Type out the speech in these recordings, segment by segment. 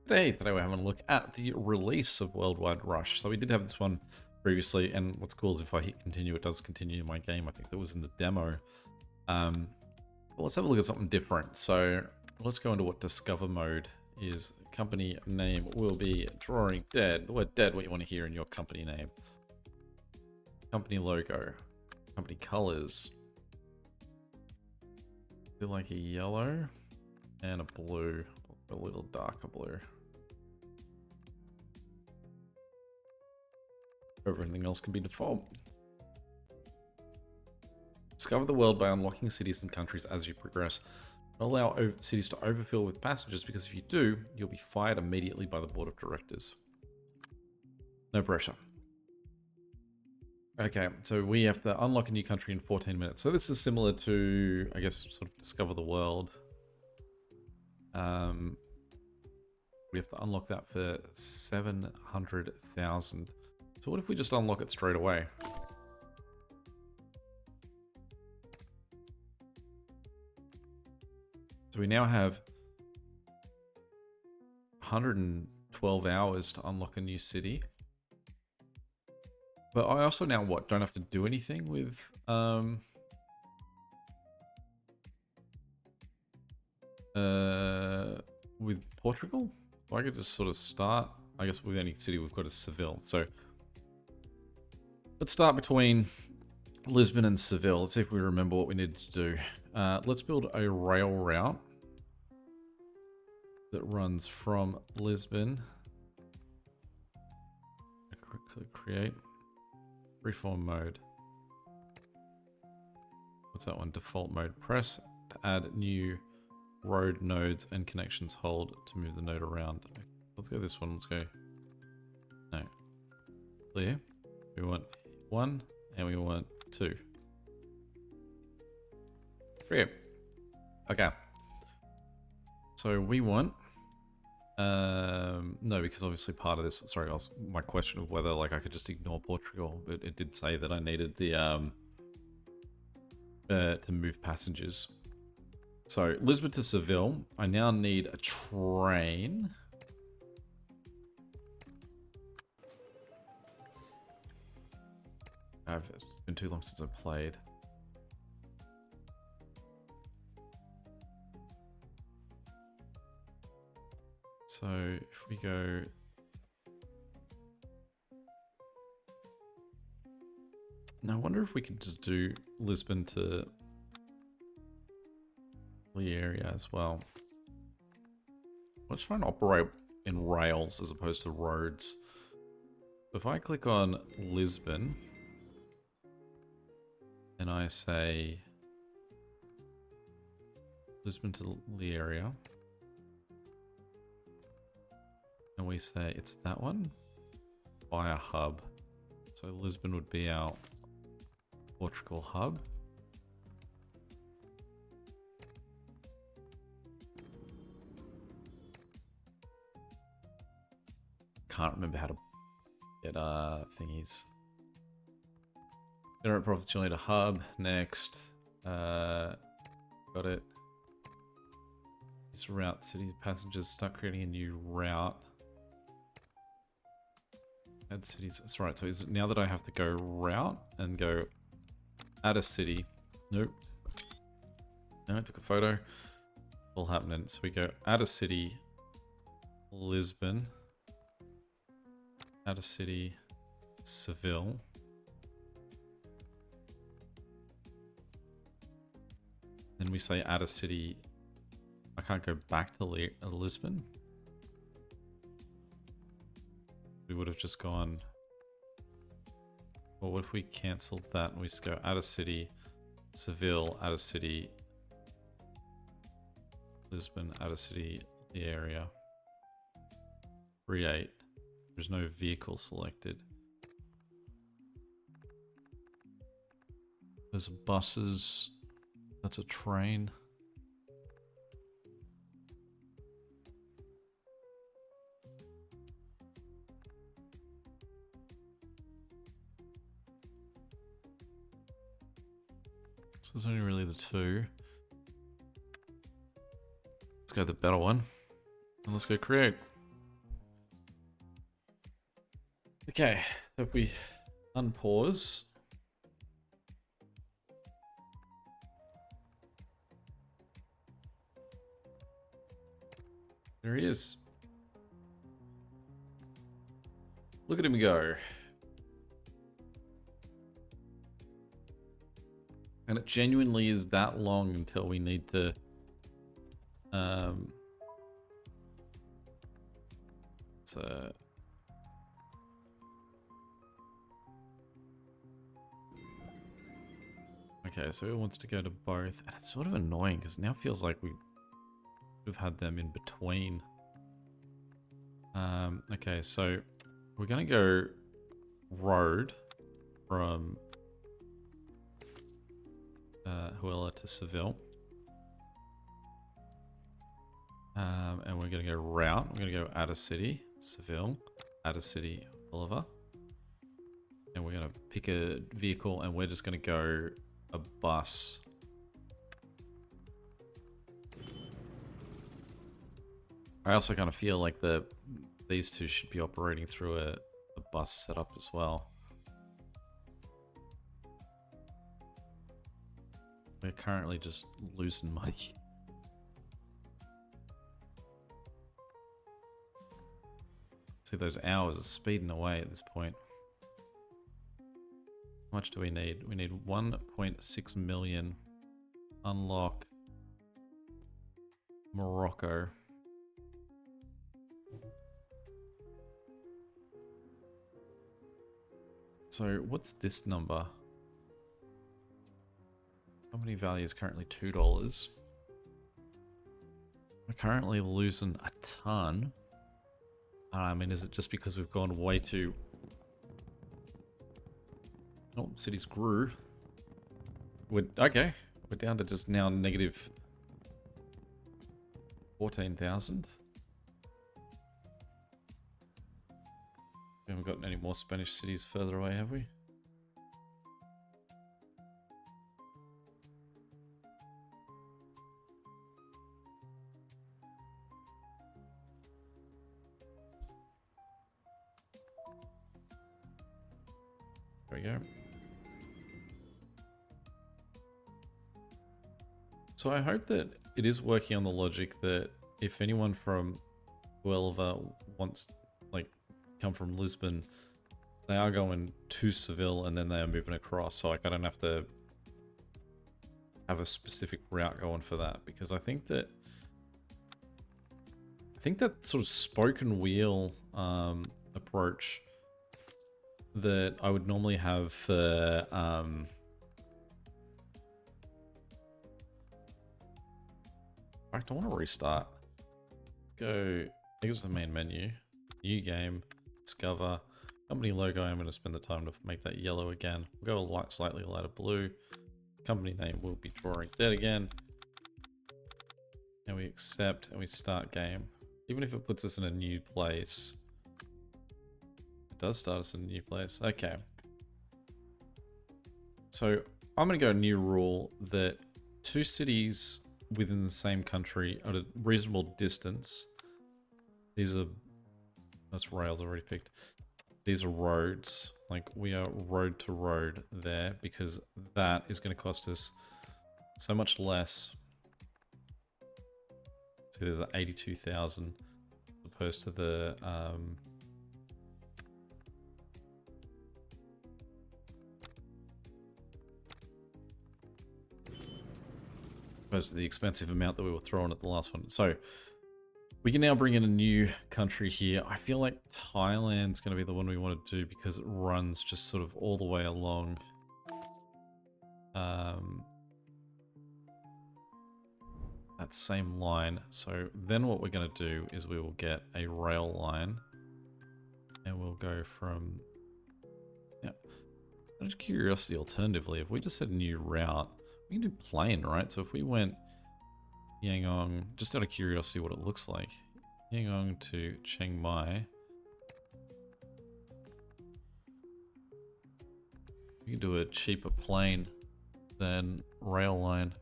Today we're having a look at the release of Worldwide Rush. So we did have this one previously, and what's cool is if I hit continue, it does continue in my game. I think that was in the demo. But let's have a look at something different. So let's go into what Discover mode is. Company name will be Drawing Dead. The word dead, what you want to hear in your company name. Company logo. Company colors. Feel like a yellow and a blue. A little darker blue. Everything else can be default. Discover the world by unlocking cities and countries as you progress. Don't allow cities to overfill with passengers, because if you do, you'll be fired immediately by the board of directors. No pressure. Okay, so we have to unlock a new country in 14 minutes. So this is similar to, I guess, sort of Discover the World. We have to unlock that for 700,000. So what if we just unlock it straight away? So we now have 112 hours to unlock a new city. But I also now, don't have to do anything with... with Portugal? I could just sort of start, I guess with any city we've got is Seville. So let's start between Lisbon and Seville. Let's see if we remember what we need to do. Let's build a rail route that runs from Lisbon. Click create. Freeform mode. What's that one? Default mode. Press to add new road nodes and connections. Hold to move the node around. Let's go this one. Let's go. No. Clear. We want 1 and we want 2. 3. Okay. So we want no, because obviously part of this, sorry, my question of whether like I could just ignore Portugal, but it did say that I needed the to move passengers. So Lisbon to Seville, I now need a train. It's been too long since I played. So if we go... Now I wonder if we could just do Lisbon to the area as well. Let's try and operate in rails as opposed to roads. If I click on Lisbon and I say Lisbon to the area, and we say it's that one by a hub. So Lisbon would be our Portugal hub. Can't remember how to get thingies. Generate profits, you'll need a hub. Next. Got it. This route city passengers, start creating a new route. Add cities. That's right. So is it now that I have to go route and go add a city? Nope. No, I took a photo. All happening. So we go add a city, Lisbon. Add a city, Seville. Then we say add a city. I can't go back to Lisbon. We would have just gone... Well, what if we cancelled that and we just go add a city, Seville, add a city, Lisbon, add a city, the area. Create. There's no vehicle selected. There's buses. That's a train. So there's only really the two. Let's go the better one. And let's go create. Okay, so if we unpause. There he is. Look at him go. And it genuinely is that long until we need to it's okay, so it wants to go to both. And it's sort of annoying because it now feels like we would have had them in between. Okay, so we're gonna go road from Huela to Seville. And we're going to go route. We're going to go add a city, Seville, add a city, Oliver. And we're going to pick a vehicle and we're just going to go a bus. I also kind of feel like these two should be operating through a bus setup as well. We're currently just losing money. See, those hours are speeding away at this point. How much do we need? We need 1.6 million. Unlock Morocco. So what's this number? Company value is currently $2. We're currently losing a ton. I mean, is it just because we've gone way too... Oh, cities grew. Okay, we're down to just now negative 14,000. We haven't gotten any more Spanish cities further away, have we? There we go. So I hope that it is working on the logic that if anyone from Huelva wants, like, come from Lisbon, they are going to Seville and then they are moving across. So like, I don't have to have a specific route going for that, because I think that sort of spoken wheel approach that I would normally have for in fact, I want to restart. Go exit the main menu, new game, discover, company logo. I'm going to spend the time to make that yellow again. We'll go a slightly lighter blue. Company name will be Drawing Dead again. And we accept and we start game. Even if it puts us in a new place. It does start us in a new place. Okay. So I'm going to go a new rule that 2 cities within the same country at a reasonable distance. These are... That's rails already picked. These are roads. Like, we are road to road there because that is going to cost us so much less. See, there's 82,000 opposed to the opposed to the expensive amount that we were throwing at the last one. So we can now bring in a new country here. I feel like Thailand's going to be the one we want to do because it runs just sort of all the way along that same line. So then what we're going to do is we will get a rail line and we'll go from... Yeah. Out of curiosity, alternatively, if we just said new route, we can do plane, right? So if we went Yangon, just out of curiosity what it looks like. Yangon to Chiang Mai. We can do a cheaper plane than rail line.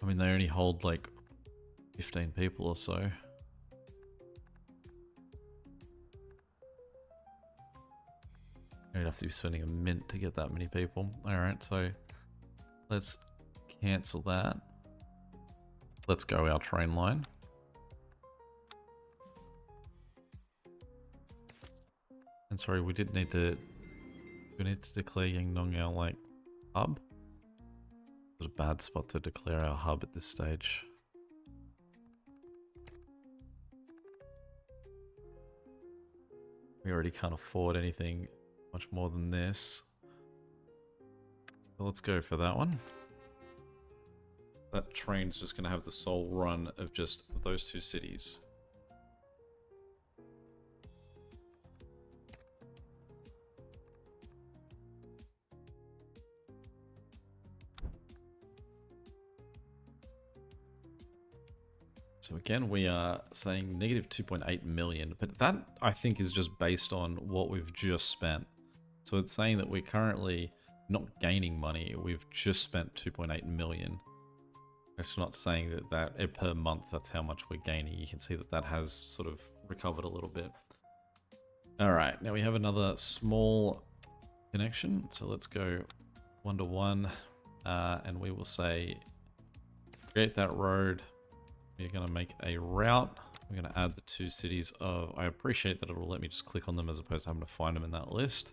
I mean, they only hold like 15 people or so. We'd have to be spending a mint to get that many people. Alright, so let's cancel that. Let's go our train line. And sorry, we need to declare Yangnong our like hub. It was a bad spot to declare our hub at this stage. We already can't afford anything much more than this. So let's go for that one. That train's just going to have the sole run of just those two cities. So again, we are saying negative 2.8 million, but that I think is just based on what we've just spent. So it's saying that we're currently not gaining money. We've just spent 2.8 million. It's not saying that per month, that's how much we're gaining. You can see that that has sort of recovered a little bit. All right, now we have another small connection. So let's go 1-to-1, and we will say, create that road. We're going to make a route. We're going to add the two cities of... I appreciate that it will let me just click on them as opposed to having to find them in that list.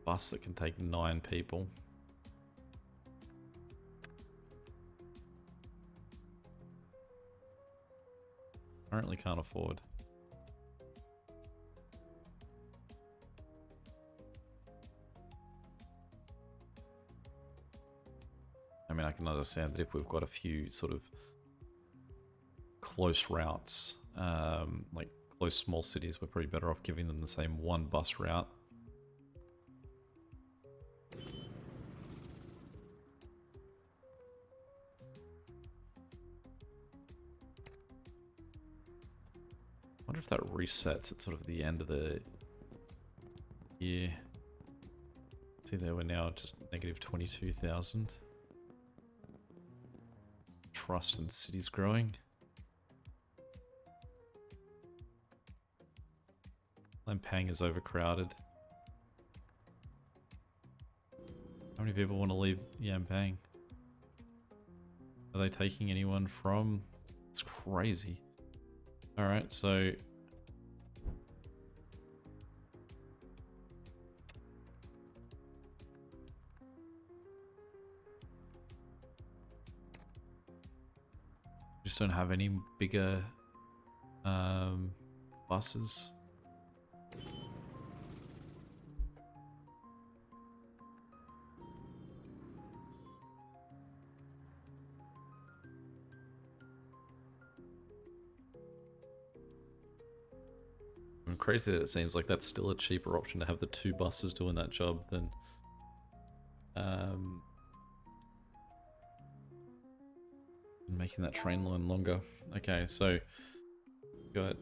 Bus that can take 9 people. Currently can't afford. I mean, I can understand that if we've got a few sort of close routes, like close small cities, we're probably better off giving them the same one bus route. I wonder if that resets at sort of the end of the year. See there, we're now just negative 22,000. Trust in cities growing. Lampang is overcrowded. How many people want to leave Yampang? Are they taking anyone from? It's crazy. Alright, so... just don't have any bigger buses. I'm crazy that it seems like that's still a cheaper option to have the 2 buses doing that job than making that train line longer. Okay, so we've got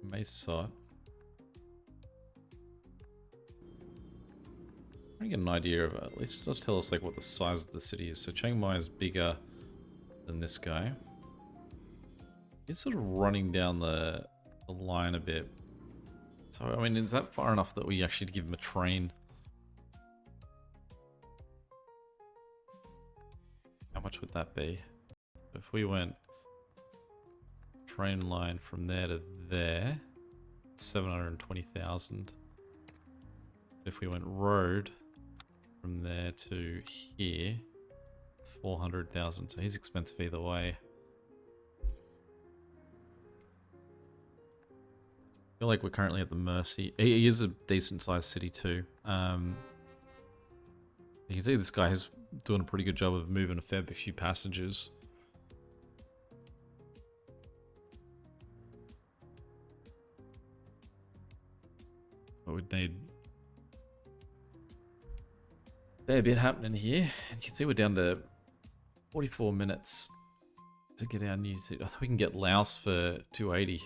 Mesot. I get an idea of at least it does tell us like what the size of the city is. So Chiang Mai is bigger than this guy. He's sort of running down the line a bit. So I mean, is that far enough that we actually give him a train? How much would that be? If we went train line from there to there, it's 720,000. If we went road from there to here, it's 400,000. So he's expensive either way. I feel like we're currently at the mercy. He is a decent sized city too. You can see this guy is doing a pretty good job of moving a few passengers. But we'd need a fair bit happening here. And you can see we're down to 44 minutes to get our new city. I think we can get Laos for 280.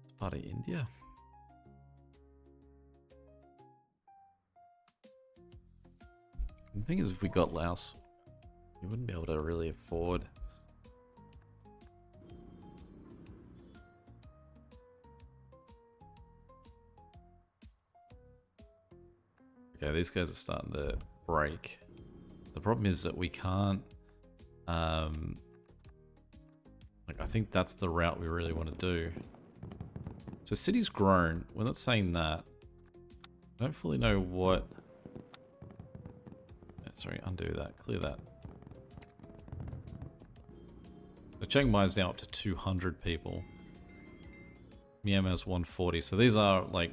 It's part of India. The thing is, if we got Laos, we wouldn't be able to really afford. Okay, these guys are starting to break. The problem is that we can't, like, I think that's the route we really want to do. So city's grown. We're not saying that. I don't fully know what... Sorry, undo that. Clear that. So Chiang Mai is now up to 200 people. Myanmar's 140. So these are, like,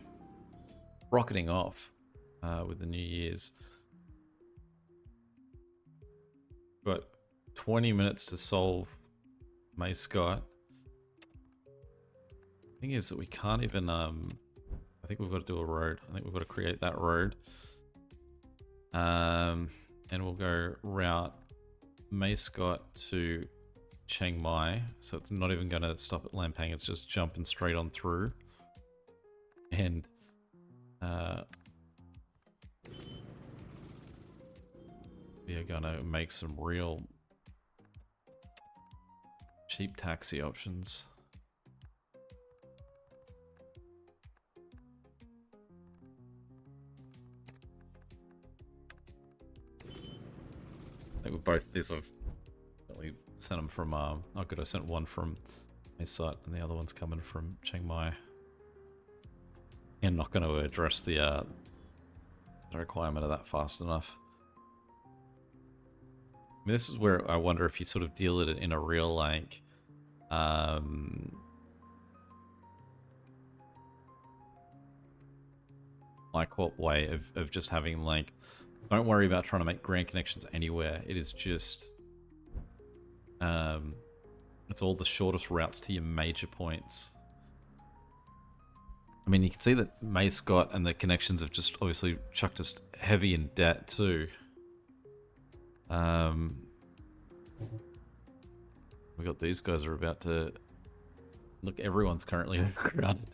rocketing off with the New Year's. Got 20 minutes to solve May Scott. The thing is that we can't even... I think we've got to do a road. I think we've got to create that road. And we'll go route May Scott to Chiang Mai. So it's not even going to stop at Lampang. It's just jumping straight on through. And we are going to make some real cheap taxi options. I think with both these I've sent them from, oh good, I sent one from Mesot and the other one's coming from Chiang Mai. And not going to address the requirement of that fast enough. I mean, this is where I wonder if you sort of deal it in a real, like, like what way of just having, like, don't worry about trying to make grand connections anywhere. It is just, it's all the shortest routes to your major points. I mean, you can see that May Scott and the connections have just obviously chucked us heavy in debt too. We got these guys are about to... Look, everyone's currently overcrowded.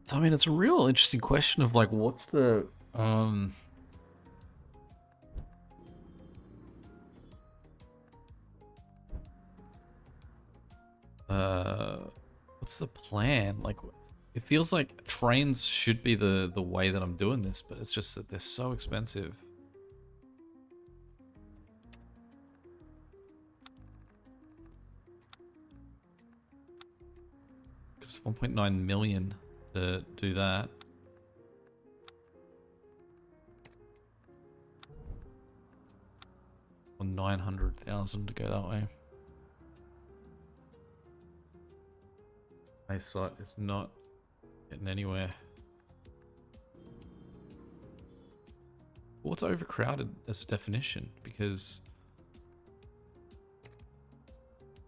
So, I mean, it's a real interesting question of, like, what's the... what's the plan? Like, it feels like trains should be the way that I'm doing this, but it's just that they're so expensive. Because 1.9 million to do that. Or 900,000 to go that way. My site is not getting anywhere. What's overcrowded as a definition? Because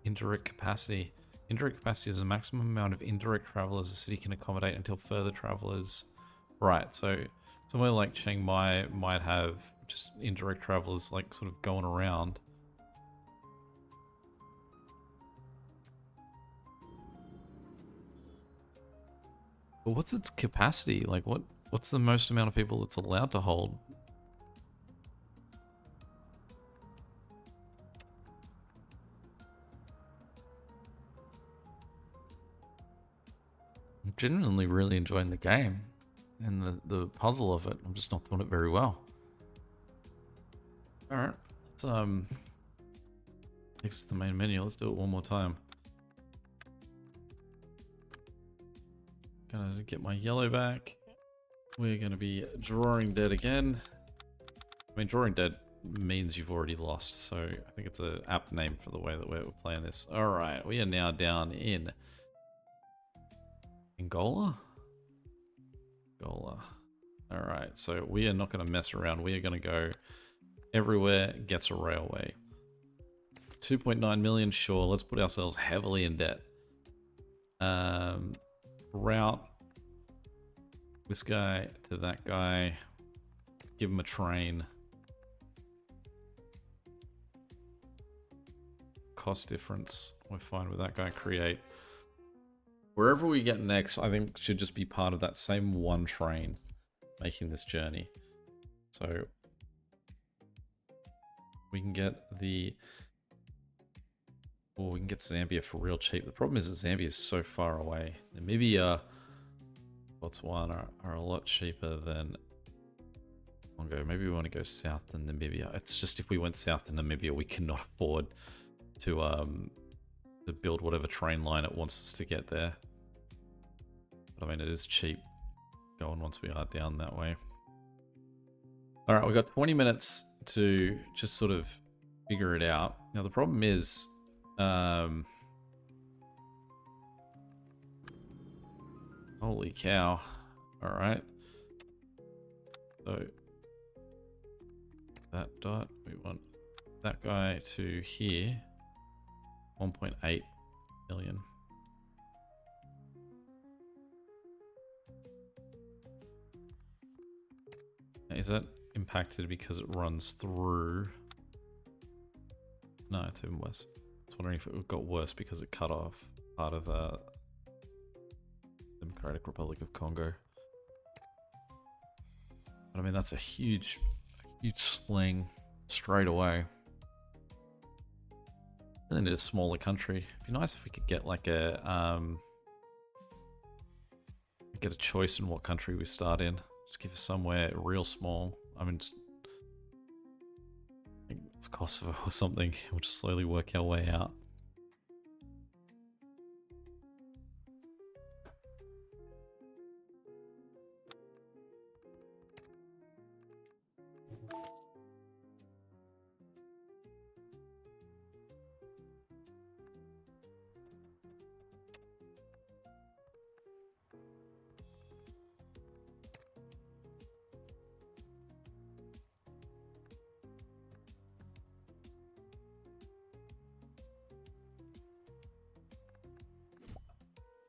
indirect capacity. Indirect capacity is the maximum amount of indirect travelers a city can accommodate until further travelers. Right, so somewhere like Chiang Mai might have just indirect travelers like sort of going around. But what's its capacity? Like what's the most amount of people it's allowed to hold? I'm genuinely really enjoying the game and the puzzle of it. I'm just not doing it very well. Alright, let's exit the main menu. Let's do it one more time. Gonna get my yellow back. We're gonna be drawing dead again. I mean, drawing dead means you've already lost, so I think it's an apt name for the way that we're playing this. Alright, we are now down in Angola? Angola. Alright, so we are not going to mess around. We are going to go everywhere gets a railway. 2.9 million, sure. Let's put ourselves heavily in debt. Route this guy to that guy. Give him a train. Cost difference. We're fine with that guy. Create. Wherever we get next, I think should just be part of that same one train. making this journey. So we can get the... Well, we can get Zambia for real cheap. The problem is that Zambia is so far away. Namibia, Botswana are a lot cheaper than Congo. Maybe we want to go south to Namibia. It's just if we went south to Namibia, we cannot afford to build whatever train line it wants us to get there. But I mean, it is cheap going once we are down that way. All right, we've got 20 minutes to just sort of figure it out. Now, the problem is... holy cow. All right. So that dot, we want that guy to here. 1.8 million. Is that impacted because it runs through? No, it's even worse. I was wondering if it got worse because it cut off part of Democratic Republic of Congo. But I mean, that's a huge sling straight away. And it's a smaller country. It'd be nice if we could get like a get a choice in what country we start in. Just give us somewhere real small. I mean, I think it's Kosovo or something. We'll just slowly work our way out.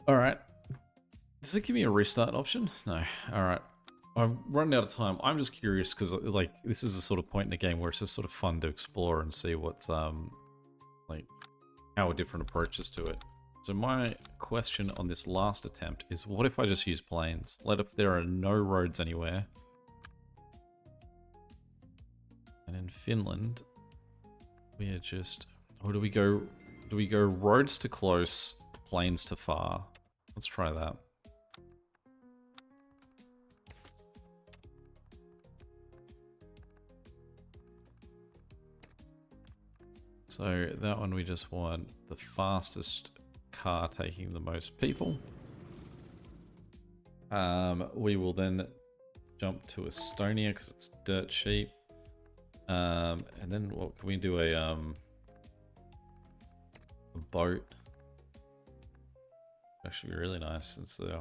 All right. Does it give me a restart option? No. All right. I'm running out of time. I'm just curious because like this is a sort of point in the game where it's just sort of fun to explore and see what's like our different approaches to it. So my question on this last attempt is, what if I just use planes? Let if there are no roads anywhere. And in Finland, we are just, or do we go roads to close, planes to far? Let's try that. So that one we just want the fastest car taking the most people. We will then jump to Estonia because it's dirt cheap. And then what can we do? A boat. Actually, be really nice. It's the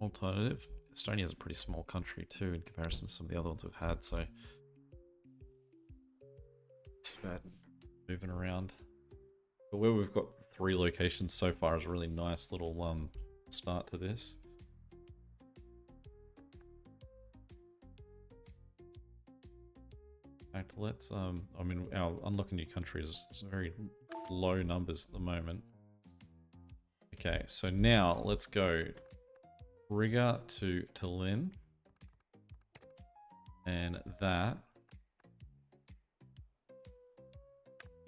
alternative. Estonia is a pretty small country too in comparison to some of the other ones we've had. So too bad moving around. But where we've got 3 locations so far is a really nice little start to this. In fact, let's I mean, our unlock a new country is very low numbers at the moment. Okay, so now let's go Riga to Tallinn, and that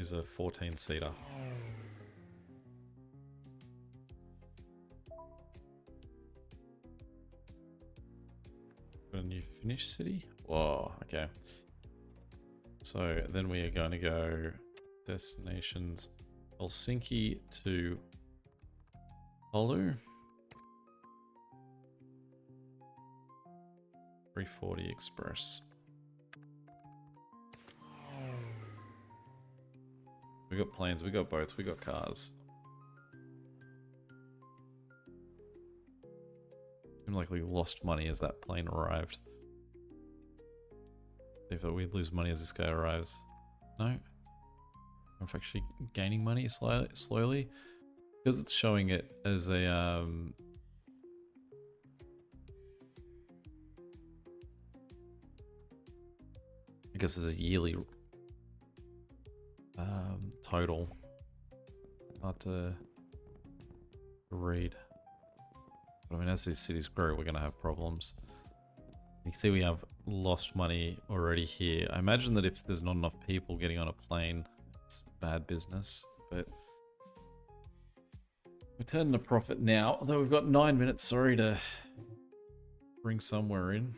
is a 14-seater. Got a new Finnish city? Whoa, okay. So then we are going to go destinations Helsinki to Oulu. 340 Express. We got planes, we got boats, we got cars. Seemed like we lost money as that plane arrived. If we lose money as this guy arrives. No? I'm actually gaining money slowly. Because it's showing it as a I guess it's a yearly total. Hard to read. But I mean, as these cities grow, we're going to have problems. You can see we have lost money already here. I imagine that if there's not enough people getting on a plane, it's bad business. But we're turning a profit now, although we've got 9 minutes, sorry, to bring somewhere in.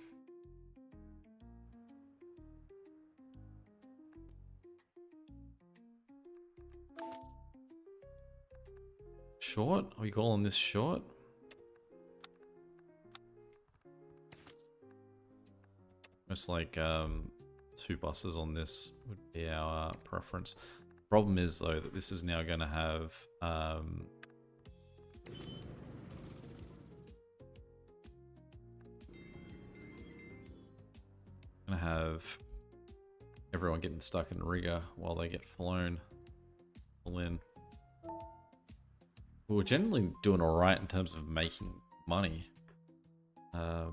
Short? Are we calling this short? Most like 2 buses on this would be our preference. Problem is though that this is now going to have everyone getting stuck in Riga while they get flown in. We're generally doing all right in terms of making money. But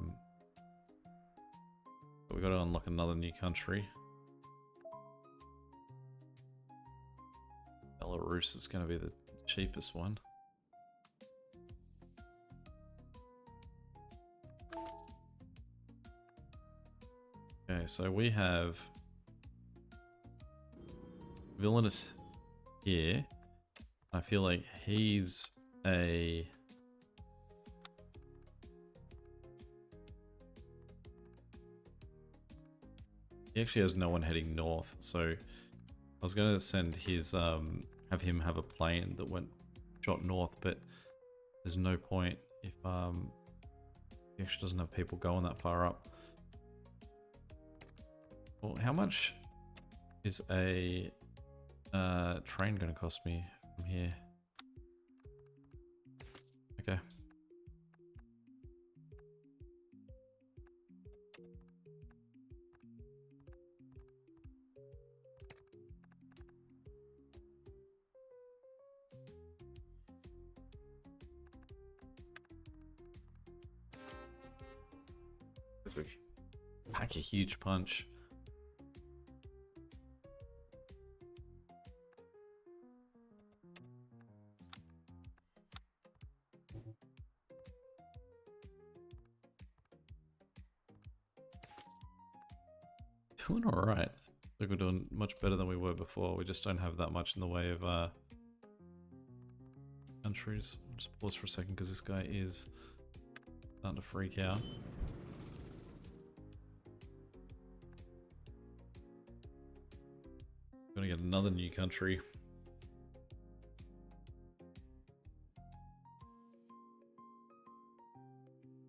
we've got to unlock another new country. Belarus is going to be the cheapest one. Okay, so we have Villainous here. I feel like he's a... He actually has no one heading north, so I was going to send his, have him have a plane that went shot north, but there's no point if he actually doesn't have people going that far up. Well, how much is a train going to cost me from here? Okay. Pack a huge punch. Doing all right. Like we're doing much better than we were before. We just don't have that much in the way of countries. I'll just pause for a second because this guy is starting to freak out. Gonna get another new country.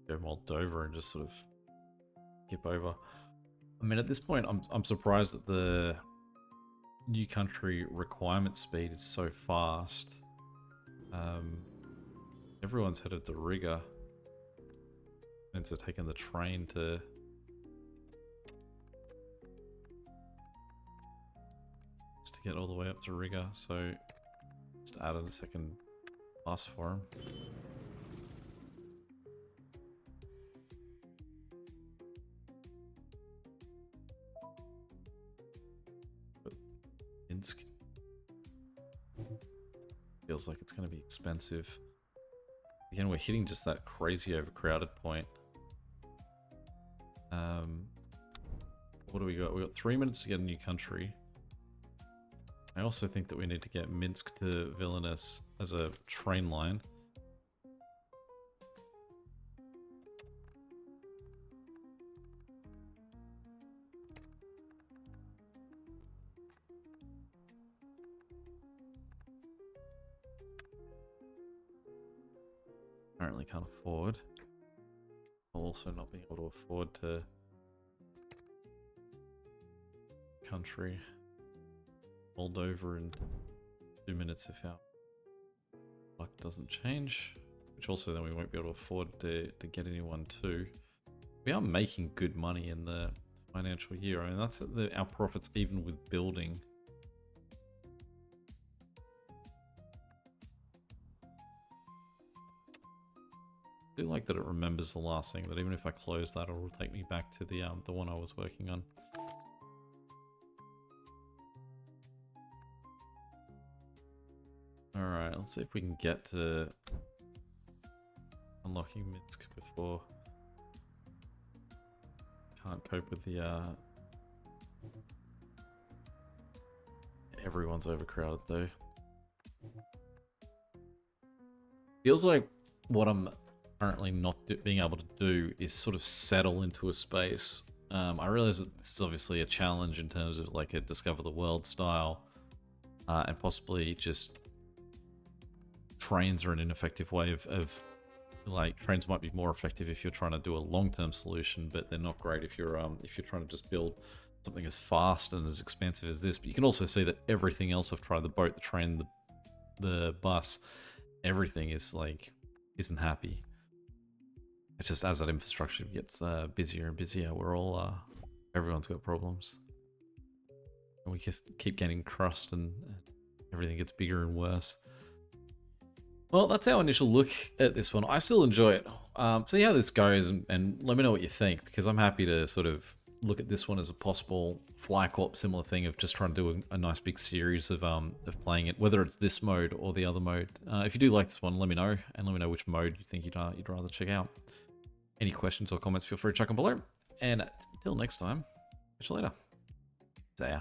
Go Moldova and just sort of skip over. I mean, at this point, I'm surprised that the new country requirement speed is so fast. Everyone's headed to Riga. And so taking the train to get all the way up to Riga, so just added a second bus for him. But Minsk feels like it's going to be expensive. Again, we're hitting just that crazy overcrowded point. What do we got? We got 3 minutes to get a new country. I also think that we need to get Minsk to Vilnius as a train line. Apparently can't afford. I'll also not be able to afford to country Moldova in 2 minutes if our luck doesn't change, which also then we won't be able to afford to get anyone to. We are making good money in the financial year. I mean, that's our profits even with building. I do like that it remembers the last thing, that even if I close that, it will take me back to the one I was working on. Alright, let's see if we can get to unlocking Minsk before. Can't cope with the everyone's overcrowded though. Feels like what I'm currently not being able to do is sort of settle into a space. I realize that this is obviously a challenge in terms of like a discover the world style, and possibly just trains are an ineffective way of like trains might be more effective if you're trying to do a long-term solution, but they're not great if you're trying to just build something as fast and as expensive as this. But you can also see that everything else I've tried, the boat, the train, the bus, everything is like isn't happy. It's just as that infrastructure gets busier and busier, we're all everyone's got problems, and we just keep getting crust and everything gets bigger and worse. Well, that's our initial look at this one. I still enjoy it. See how this goes and let me know what you think, because I'm happy to sort of look at this one as a possible Fly Corp similar thing of just trying to do a nice big series of playing it, whether it's this mode or the other mode. If you do like this one, let me know, and let me know which mode you think you'd rather check out. Any questions or comments, feel free to chuck them below. And until next time, catch you later. See ya.